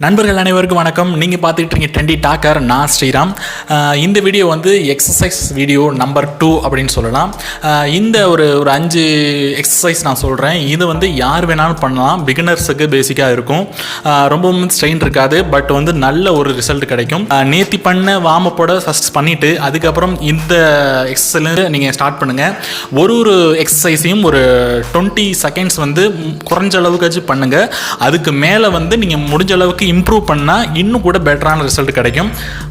நண்பர்கள் அனைவருக்கும் வணக்கம். நீங்கள் பார்த்துக்கிட்டு இருக்கீங்க ட்ரெண்டி டாக்கர். நான் ஸ்ரீராம். இந்த வீடியோ வந்து எக்ஸசைஸ் வீடியோ நம்பர் 2 அப்படின்னு சொல்லலாம். இந்த ஒரு 5 எக்ஸசைஸ் நான் சொல்கிறேன். இது வந்து யார் வேணாலும் பண்ணலாம். பிகினர்ஸுக்கு பேசிக்காக இருக்கும். ரொம்பவும் ஸ்ட்ரெயின் இருக்காது. பட் வந்து நல்ல ஒரு ரிசல்ட் கிடைக்கும். நேத்தி பண்ண வார்மப்போட ஃபஸ்ட் பண்ணிவிட்டு அதுக்கப்புறம் இந்த எக்ஸசைஸ் நீங்கள் ஸ்டார்ட் பண்ணுங்கள். ஒரு எக்ஸசைஸையும் ஒரு 20 செகண்ட்ஸ் வந்து குறைஞ்ச அளவுக்காச்சும் பண்ணுங்கள். அதுக்கு மேலே வந்து நீங்கள் முடிஞ்ச அளவுக்கு இம்ப்ரூவ் பண்ணால் இன்னும் கூட பெட்டரான ரிசல்ட் கிடைக்கும்.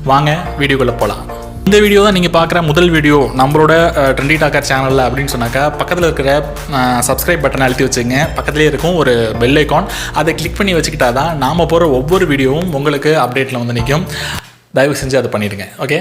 வாங்க வீடியோக்குள்ளே போகலாம். இந்த வீடியோ தான் நீங்கள் பார்க்குற முதல் வீடியோ நம்மளோட ட்ரெண்டி டாக்கர் சேனலில் அப்படின்னு சொன்னாக்கா பக்கத்தில் இருக்கிற சப்ஸ்கிரைப் பட்டனை அழுத்தி வச்சுங்க. பக்கத்துலேயே இருக்கும் ஒரு பெல் ஐக்கான், அதை கிளிக் பண்ணி வச்சுக்கிட்டா தான் நாம் போகிற ஒவ்வொரு வீடியோவும் உங்களுக்கு அப்டேட்டில் வந்து நிற்கும். தயவு செஞ்சு அதை பண்ணிடுங்க. ஓகே,